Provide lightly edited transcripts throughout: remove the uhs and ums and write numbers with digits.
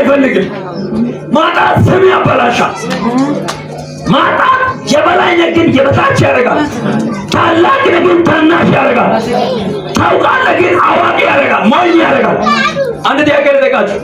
አይፈልግም። ማጣት ስም ያበላሻል። ማጣት የበላይ ግን የበታች ያደርጋል። ታላቅ ግን ታናሽ ያደርጋል። ታውቃለህ ግን አዋቂ ያደርጋል፣ ሞኝ ያደርጋል። አንድ ጥያቄ ልጠይቃችሁ።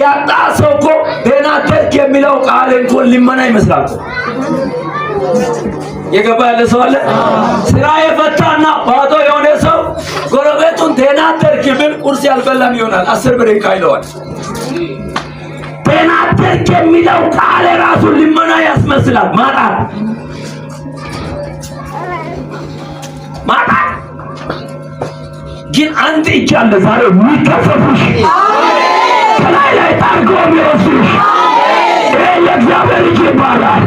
ያጣ ሰው እኮ ደህና አደርክ የሚለው ቃል እንኳን ልመና ይመስላል። የገባ ያለ ሰው አለ? ስራ የፈታና ባዶ የሆነ ሰው ጎረቤቱን ደህና አደርክ ብል ቁርስ ያልበላም ይሆናል። 10 ብር ይካይለዋል። ደህና አደርክ የሚለው ቃል ራሱ ልመና ያስመስላል። ማጣት ግን አንድ እጅ አለ ዛሬ የሚከፈፉሽ ከላይ ላይ ታርጎ የሚወስዱሽ የእግዚአብሔር እጅ ይባላል።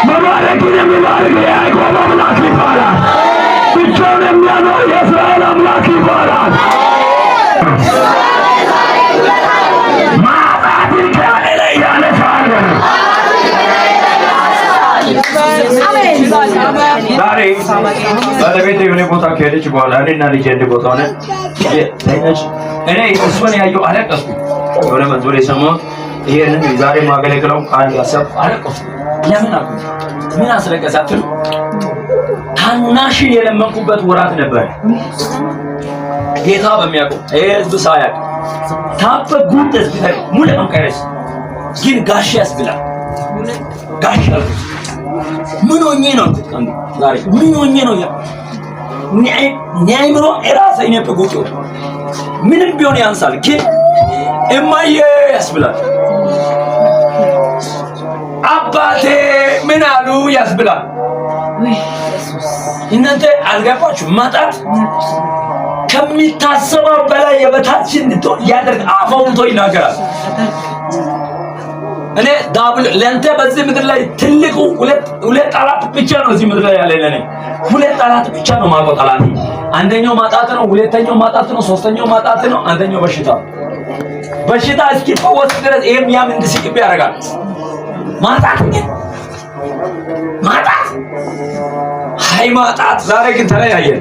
መባረክን የሚባርክ የያዕቆብ አምላክ ይባላል። ብቻውን የሚያኖር የእስራኤል አምላክ ይባላል። ማጣትን ከላይ ላይ ያነሳል። ዛሬ ባለቤት የሆነ ቦታ ከሄደች በኋላ እኔና ልጄ እንደ ቦታ ሆነ እኔ እሱን ያየው አለቀስኩ። የሆነ መዝሙር የሰማሁት ይሄንን ዛሬ ማገለግለው ቃል ያሰብኩ አለቀስኩ። ለምን አልኩ? ምን አስለቀሳችሁ? ታናሽን የለመንኩበት ወራት ነበር። ጌታ በሚያውቀው ህዝብ ሳያውቅ ታፈ ጉንደስ ቢታይ ሙሉ አንቀረስ ግን ጋሽ ያስብላል። ጋሽ አልኩት። ምን ሆኜ ነው ዛሬ? ምን ሆኜ ነው ያ ኒያይምሮ እራሴ እኔ በጉጮ ምንም ቢሆን ያንሳል ግን እማዬ ያስብላል። አባቴ ምን አሉ ያስብላል። እናንተ አልገባችሁ? ማጣት ከሚታሰበው በላይ የበታች እንድትሆን ያደርግ አፋውቶ ይናገራል። እኔ ዳብል ለንተ በዚህ ምድር ላይ ትልቁ ሁለት ጠላት ብቻ ነው እዚህ ምድር ላይ ያለ ለኔ ሁለት ጠላት ብቻ ነው ማቆ ጠላት። አንደኛው ማጣት ነው፣ ሁለተኛው ማጣት ነው፣ ሶስተኛው ማጣት ነው፣ አንደኛው በሽታ። በሽታ እስኪፈወስ ድረስ ይሄም ያም እንድስቅብ ያደርጋል። ማጣት ሃይ ማጣት ዛሬ ግን ተለያየን።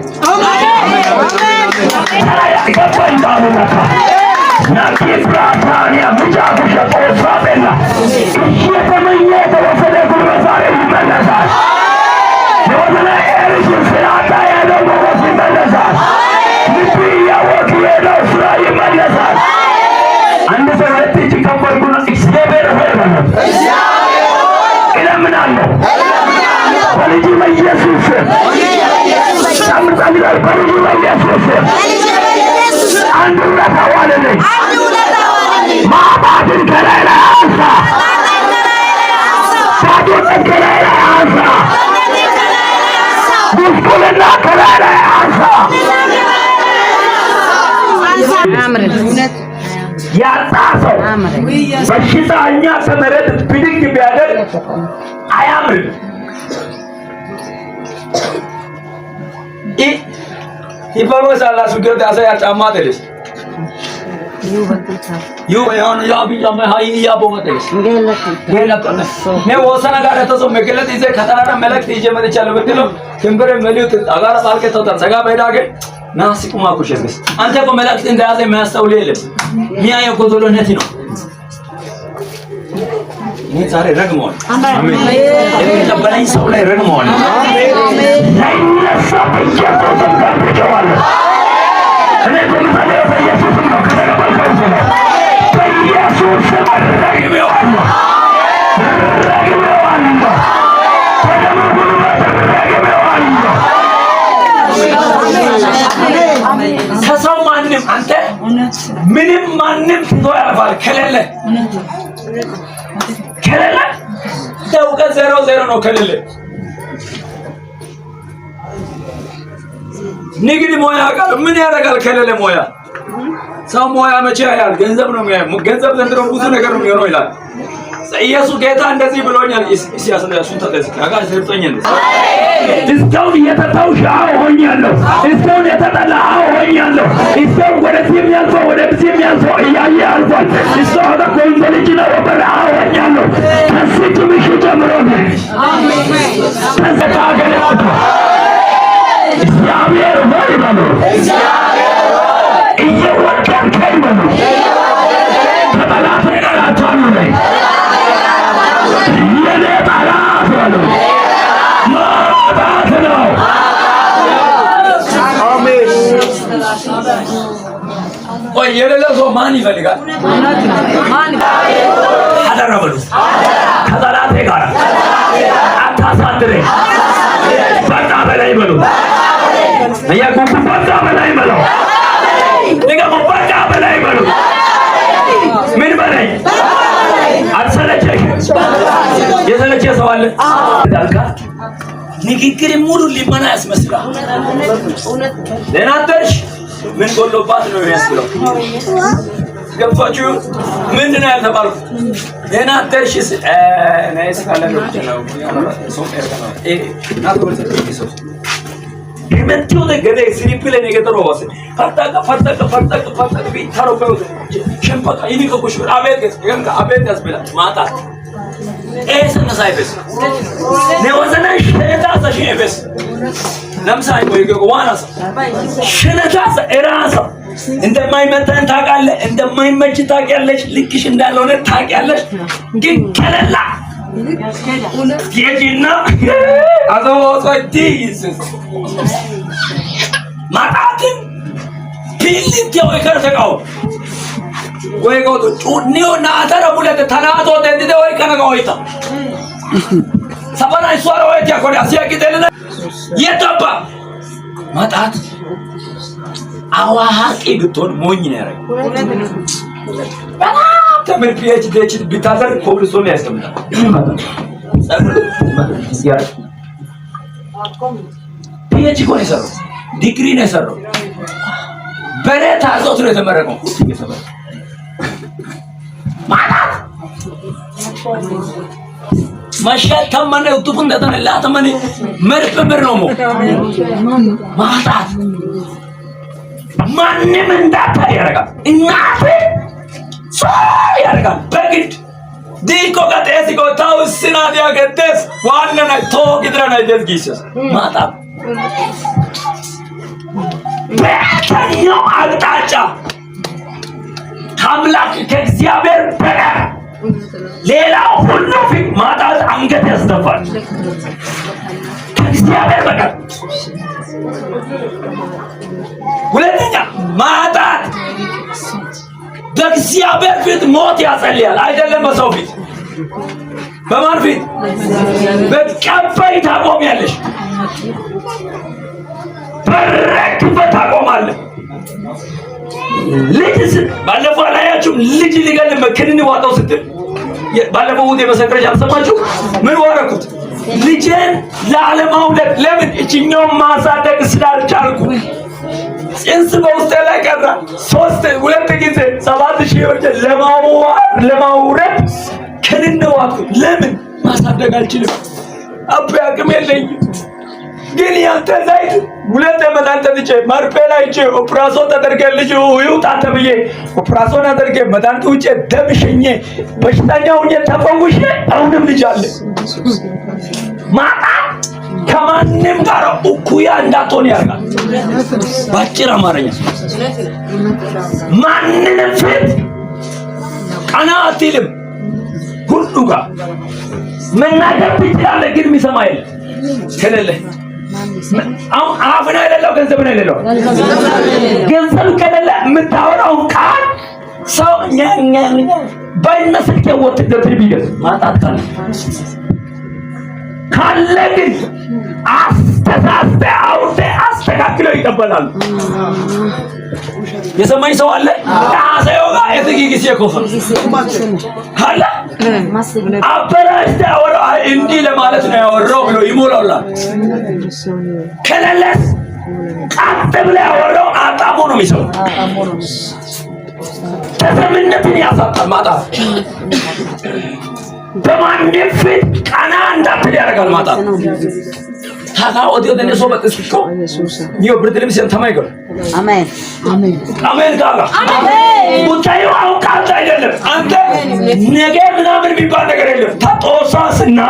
ያጣሰው በሽታኛ ከመሬት ብድግ ቢያደርግ አያምርም። ይፈወሳል። አስገድ አሳያ ጫማ ተለስ ያውን ያቢያ ማይ ያቦመተስ ገለከነ ነው ወሰና ጋር ተሰው መገለጥ ይዘ ከተራራ መልእክት ይዤ መጥቻለሁ ብትሉ ትንበረ መልእክት አጋራ ባልከ ተውታ ሰጋ ባይዳገ ናስቁማ ኩሽስ አንተ እኮ መልእክት እንደያዘ የሚያስተውል የለም። ሚያየው ጎዶሎነት ነው። እኔ ዛሬ ረግመዋል። አሜን። የተቀበለኝ ሰው ላይ ረግመዋል። አሜን። ለይነሳ በየቦታው ተቀብለዋል። እኔ በመሰለኝ በኢየሱስ ነው ከተቀበልከው በኢየሱስ ስም ረግመዋል። ከሰው ማንም አንተ ምንም ማንም ትቶ ያልፋል። ከሌለ ደውቀት 0 ነው። ከሌለ ንግድ ሞያ ቃል ምን ያደርጋል? ከሌለ ሞያ ሰው ሞያ መቼ ያያል? ገንዘብ ነው የሚያየው። ገንዘብ ዘንድሮ ብዙ ነገር ነው የሚሆነው ይላል ኢየሱስ። ጌታ እንደዚህ ብሎኛል። ኢሳይያስን ተከዚህ አጋር ሰርቶኝ እንደ እስካሁን እየተጣው ሻው ሆኛለሁ። እስካሁን የተጠላ ሆኛለሁ። እስካሁን ወደዚህ የሚያልፈው ወደዚህ የሚያልፈው እያየ አልፏል። እስካሁን ወደ ኮንሰልጅ ነው ወደ ሆኛለሁ። ከስንት ምሽት ጀምሮ ነው ተዘጋገለቱ እግዚአብሔር ወይ ነው እግዚአብሔር እየወደድከኝ ነው ተጠላት የሌለው ሰው ማን ይፈልጋል? አደራ በሉ። ከጠላቴ ጋር አታሳድረኝ። በቃ በላይ በሉ። እያቁም በቃ በላይ በሉ። ንገሙ በቃ በላይ በሉ። ምን በላይ አልሰለቸኝ። የሰለቸ ሰው አለ? ዳልካ ንግግር ሙሉ ሊመና ያስመስላል። ደህና አደርሽ ምን ጎሎባት ነው የሚያስብለው? ገባችሁ? ምንድን ነው ያልተባልኩት? ደህና አደርሽ ናይስ ካለ ነው የመጥቶ ነገደ ሲሪፕል ነገደ ሮስ ፈርጣ ቢታሮፈ ሸምፓታ ይኒቆሽ አቤት ገንጋ አቤት ያስብላ ማታ ኤሰን ሳይበስ ነወዘና ሸነታ ሸይበስ ለምሳሌ ወይ ዋናስ ሸነታ እራሳ እንደማይመጣን ታውቃለህ፣ እንደማይመች ታውቂያለሽ፣ ልክሽ እንዳልሆነ ታውቂያለሽ። ግን ከለላ የጂና አዘወጣቲስ ማጣትን ቢልት ወይ ከርተቃው ወይ ጎቶ ጩኒዮ ናተረ ሙለት ተናቶ ደንደ ወይ ከነጋውይታ ሰባና ይሷራ ወይ ያቆዳ ሲያቂተልና የታባ ማጣት አዋሃቂ ብትሆን ሞኝ ነው ያረኝ። ተምር ፒኤችዲ ቢታዘር ኮብልስቶን ያስቀምጣል። ፒኤችዲ ኮን ይሰራው ዲግሪ ነው የሰራው። በሬት አዞት ነው የተመረቀው። ማለት ማሻት ተመነ ዩቱብ እንደተነላ ተመነ መርፈምር ነው ማጣት ማንም እንዳታይ ያረጋል። እናት ያረጋል በግድ ዲኮ ጋቴስ ጎታው ሲናዲያ ገተስ ዋነና ቶግድራና ደልጊስ ማጣ በየትኛው አቅጣጫ አምላክ ከእግዚአብሔር በቀር ሌላው ሁሉ ፊት ማጣት አንገት ያስደፋል። ከእግዚአብሔር በቀር ሁለተኛ ማጣት በእግዚአብሔር ፊት ሞት ያጸልያል። አይደለም በሰው ፊት። በማን ፊት? በቀባይ ታቆሚያለሽ። በረክበት ታቆማለህ። ልጅ ባለፈው አላያችሁም? ልጅ ሊገል መከንን ዋጣው ስትል ባለፈው ውጤ መሰከረች አልሰማችሁ? ምን ወረኩት? ልጄን ለዓለማውለት ለምን እችኛውን ማሳደግ ስላልቻልኩ ጽንስ በውስጤ ላይ ቀረ። ሁለት ጊዜ 7000 ወርጀ ለማውረድ ከንነዋኩ ለምን ማሳደግ አልችልም? አባ አቅም የለኝም። ግን ያንተ ዘይት ሁለት መድኃኒት ጠጥቼ መርፌ ላይ እጄ ኦፕራሶን ተደርገልሽ ይውጣ ተብዬ ኦፕራሶን አድርጌ መድኃኒት ውጬ ደም ሸኜ በሽተኛ ሆኜ ተፈውሼ አሁንም ልጅ አለ። ማጣ ከማንም ጋር እኩያ እንዳትሆን ያደርጋል። ባጭር አማርኛ ማንንም ፊት ቀና አትልም። ሁሉ ጋር መናገር ትችላለህ፣ ግን የሚሰማ የለም። ከሌለ አሁን አፍና አይደለም ገንዘብ ነው አይደለም። ገንዘብ ከሌለ የምታወራው ቃል ሰው ባይመስል ከወጥ ደብር ማጣት ካለ ግን አስተሳሰብ አውርደ አስተካክለው ይቀበላል። የሰማኝ ሰው አለ? ታሰዮ ጋር የትጊጊስ የኮፈር ካለ አበራሽተ አወራ እንዲህ ለማለት ነው ያወራው ብሎ ይሞላውላል። ከሌለስ ቀጥ ብለ ያወራው አጣሞ ነው የሚሰው። ተሰምነትን ያሳጣል ማጣት። በማንም ፊት ቀና እንዳትል ያደርጋል ማጣት። ታታ ወዲዮ ደነሶ በጥስቆ ይው ብርድልም ሲንተማይገር አሜን አሜን አሜን ጋጋ አሜን ጉዳዩ አውቃት አይደለም። አንተ ነገ ምናምን የሚባል ነገር የለም። ተጦሳስና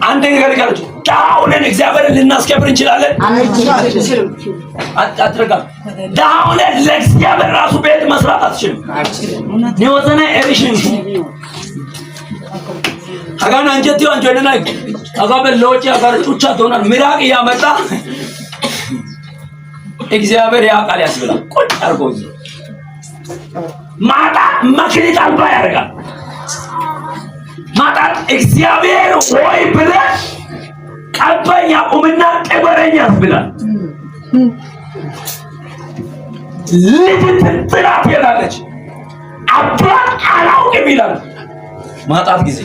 አንድ ነገር ጋርጭ ዳውነን እግዚአብሔርን ልናስከብር እንችላለን። አንችልም። አትረጋም። ዳውነን ለእግዚአብሔር ራሱ ቤት መስራት አትችልም። ነውዘና ኤሪሽን አጋና አንጀቲው አንጀነና አጋበል ለውጭ አጋር ጩቻ ዶናል ምራቅ ያመጣ እግዚአብሔር ያውቃል ያስብላል። ቁጭ አድርጎ እዚህ ማጣት መክሊት አልባ ያደርጋል። ማጣት እግዚአብሔር ሆይ ብለህ ቀበኝ አቁምና ቅበረኝ ያስብላል። ልጅ ትጥላት ይላለች አባት አላውቅም ይላል። ማጣት ጊዜ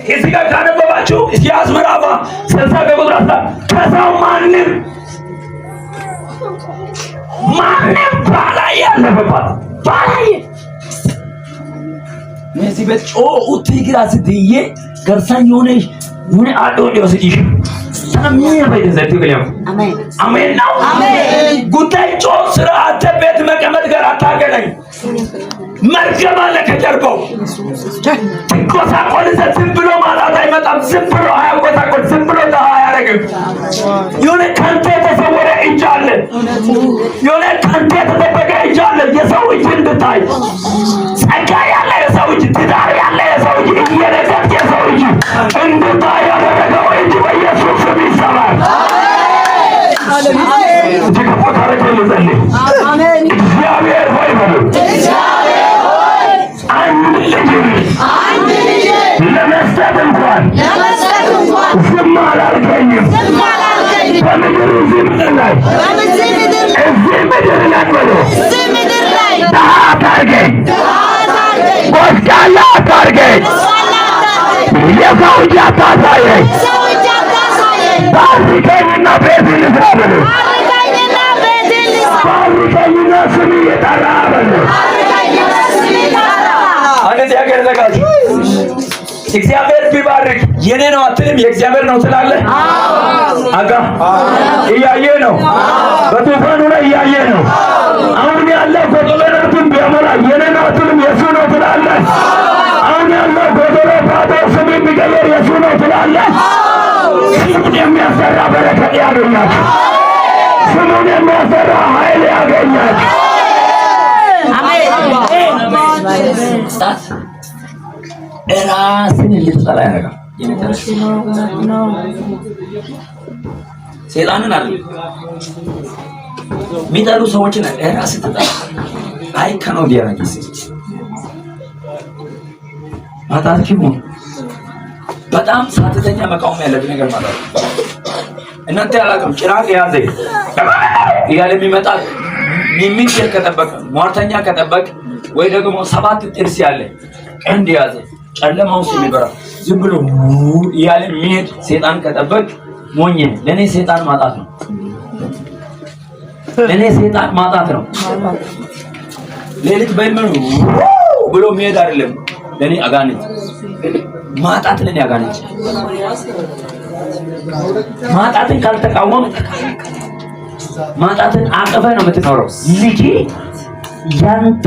እዚህ ጋር ካነበባችሁ ኢሳይያስ ምዕራፍ 60 ቁጥር 10 ከሰው ማንም ባላይ ያለበት ባላይ እዚህ በጮ ኡትግራ ስትይ ገርሳኝ ሆነ አዶ ዲዮስዲሽ ሰሚያ በደዘት ይገለም አሜን ነው። ጉዳይ ጮ ስራ አተበት መቀመጥ ጋር አታገናኝ። መርገም አለ ከጀርባው ትቆሳቆል ዝም ብሎ ማጣት አይመጣም። ዝም ብሎ አያቆሳቆል። ዝም ብሎ አያረግም። የሆነ ከንተ የተሰወረ እጅ አለ። የሆነ ከንተ የተደበቀ እጅ አለ። የሰው እጅ እንድታይ ጸጋ ያለ የሰው እጅ፣ ትዳር ያለ የሰው እጅ፣ እየነገት የሰው እጅ እንድታይ ያደረገው እጅ በኢየሱስ ስም ይሰማል። እግዚአብሔር ሆይ በሉ አንድ ልጅ ለመስጠት እንኳን ዝም አላልከኝም። በምድር እዚህ ምድር ላይ በሉ ድሃ አታርገኝ፣ ጎስቋላ አታርገኝ፣ የሰው እጅ አታሳየኝ። ባርከኝና ቤትን ልስራ በሉ። ባርከኝና ስም እየጠራ በሉ። እግዚአብሔር ቢባርክ የኔ ነው አትልም? የእግዚአብሔር ነው ትላለህ? አጋ እያየ ነው። በጡፋኑ ላይ እያየ ነው። አሁን ያለው ጎዶሎቱን ቢያሞላ የኔ ነው አትልም? የሱ ነው ትላለህ? አሁን ያለው ጎዶሎ ባዶ ስም የሚቀየር የሱ ነው ትላለህ? ስሙን የሚያሰራ በረከት ያገኛል። ስሙን የሚያሰራ ኃይል ያገኛል። ራስን ልትጠላ ያደርጋል። ሰይጣንን አለ የሚጠሉ ሰዎችን ራስን ትጠላ አይከነው ቢያረጊስ ማጣት ኪሙን በጣም ሳትተኛ መቃወም ያለብን ነገር ማለት ነው። እናንተ ያላቀም ጭራቅ ያዘ እያለ የሚመጣ የሚንጨር ከጠበቀ ሟርተኛ ከጠበቅ ወይ ደግሞ 7 ጥርስ ያለ ቀንድ ያዘ ጨለማ ውስጥ የሚበራ ዝም ብሎ እያለ የሚሄድ ሰይጣን ከጠበቅ ሞኝ ነህ። ለኔ ሰይጣን ማጣት ነው። ለኔ ሰይጣን ማጣት ነው። ሌሊት በልመኑ ብሎ የሚሄድ አይደለም። ለኔ አጋንንት ማጣት ለኔ አጋንንት ማጣትን ካልተቃወም ማጣትን አቀፈ ነው የምትኖረው። ልጅ ያንተ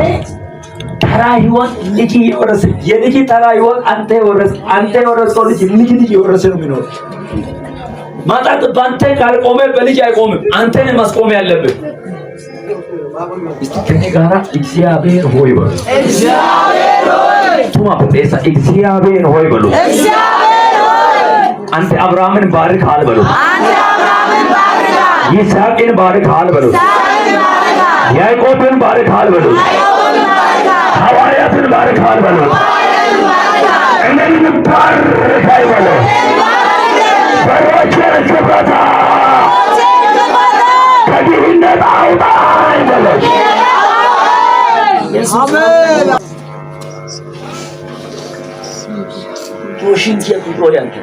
ተራ ህይወት ልጅ የወረሰ የልጅ ተራ ህይወት አንተ የወረሰው ልጅ የወረሰ ነው የሚኖረው። ማጣት ባንተ ካልቆመ በልጅ አይቆምም። አንተ ነህ ማስቆም ያለብህ። እስቲ ከኔ ጋራ እግዚአብሔር ሆይ በሉ። እግዚአብሔር ሆይ ቱማ በጴሳ እግዚአብሔር ሆይ በሉ። እግዚአብሔር ሆይ አንተ አብርሃምን ባርካል በሉ። አንተ አብርሃምን ባርካል። ይስሐቅን ባርካል በሉ። ያዕቆብን ባርካል በሉ። ሐዋርያትን ባርካል በሉ። እኔን ባርካይ በሉ። በሮቼን ክፈታ፣ ከድህነት አውጣኝ በሉ። አሜን። ጆሽን የቁጥሮ ያንተ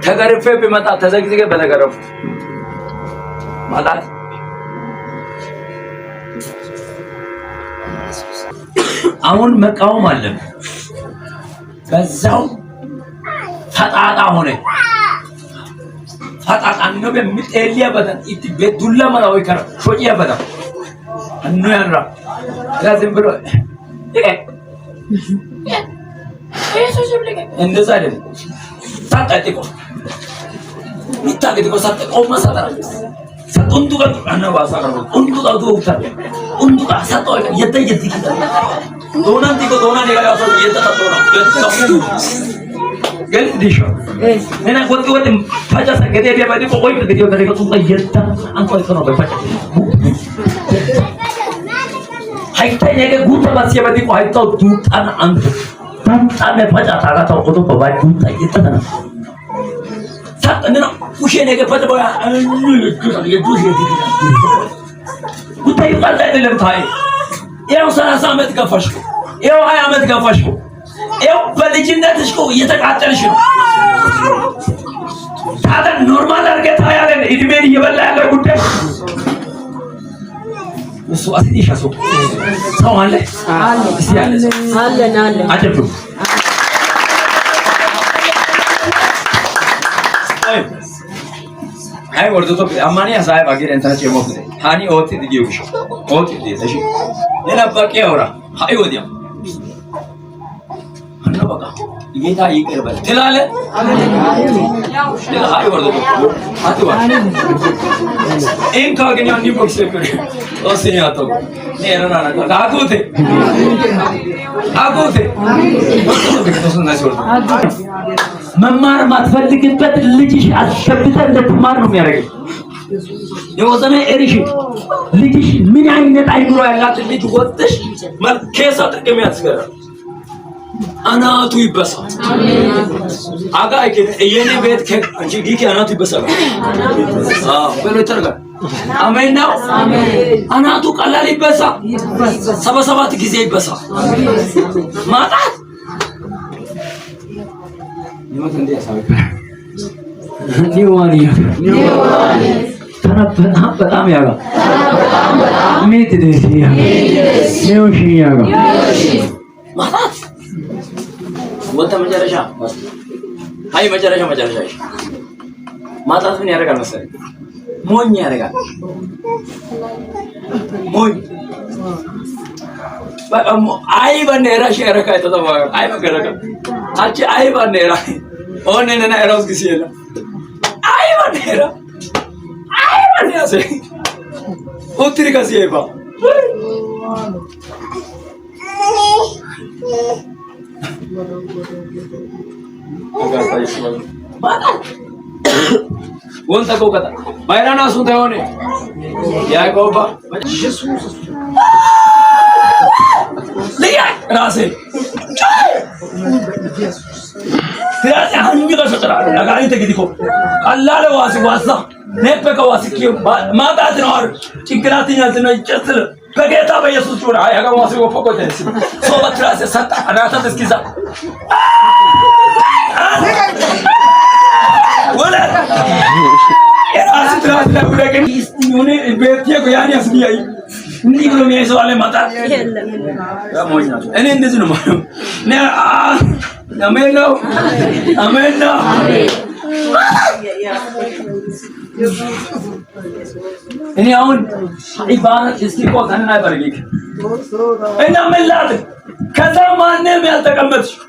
ተገርፌ ቢመጣ ተዘግዝገ በተገረፉ ማጣት አሁን መቃወም አለብን። በዛው ፈጣጣ ሆነ ፈጣጣ ነው በሚጤልያ በተን ኢት በዱላ ማላው ይከራ ሾጂያ በታ አኑ ያንራ ለዚህ ብሎ እንደዛ አይደለም። ታጣጥቆ ሚታገጥቆ ሳጠቆ ማሳጠራ ሰጡንቱ ጋር አናባሳ ጋር ኡንቱ ጋር ዶክተር ኡንቱ ጋር ሳጠው የጠየት ይከታ ዶናን ዲቆ ዶናን ይጋራ ሰው የተጠጠው ነው قال دي شو أنا قلت فجأة كده يا بدي قوي كده يا بدي قلت يدا أنت كنا بفجأة هايتا يجي قوتا بس يا بدي هايتا دوت أنا أنت أنا فجأة تاعك تاو قدو بواي دوت يدا أنا سات أنا وشين يجي فجأة بواي أنا يدوش يدي قلت يقال ده اللي بتاعي يا سنة سامت كفشكو يا هاي عمت كفشكو يا بلجنة تشكو يتقاتل شنو هذا نورمال أرجع هاي على إدمير يبلع على قدة وسو أسيدي شاسو سوالة هلا عجبتو هاي وردو تو أماني أساعد باقي رنتنا شيء مفيد هاني أوتي ديجي وشو أوتي دي سشي هنا باقي أورا هاي وديم هنا بقى يجي هاي كربل تلاله هاي وردو هاتي وارد إن كاغني أني بوكسي كري أوسيني أتو نيرنا نانا كاغوتي ممار ما تفلق البيت اللي جيش الشبتة اللي تمار نميرك يوزنا إيريشي اللي جيش من عينة عينه على اللي جوتش ما كيسة تكمل أسكر أنا توي بس أجا كده يني بيت كه أنجي كي أنا توي بس بلو ترجع آمين ناو أنا تو كلا لي بس سبا سبا تكذي بس ما تعرف نيوان تندي أسابق نيواني تنا بدام ياغا ميت ديسي نيوشي ياغا ما تعرف وانت مجرشة بس هاي مجرشة ما تعرف من يارجع مثلا مون يارجع مون आई बनेरा शेर का इतना बार आई बनेरा का अच्छा आई बनेरा ओ नहीं नहीं एरोस किसी है ना आई बनेरा से उतरी का सी है बा कौन सा को कथा बाहर ना सुनते हो ने क्या को बा लिया रासे फिर ऐसे हंगी का सचरा लगाई थे कि देखो अल्लाह ले वासा ने पे का वासी क्यों माता दिन और चिकनाती ना दिन चल पगेता भाई यीशु चुरा है अगर वासी वो पको दे सो बत्रा से सत्ता अनाथा इसकी सा वला ये रासे तरह से उड़ा के इन्होंने बेटिया को यानी असली आई नहीं बोलो मेरे सवाल माता क्या मोजना एने इंदे सुनो मारो ने आमेन नो ini aun ibarat इसकी को धन्यवाद करेगी इन अमेलाद कदम मानने में तकम्मत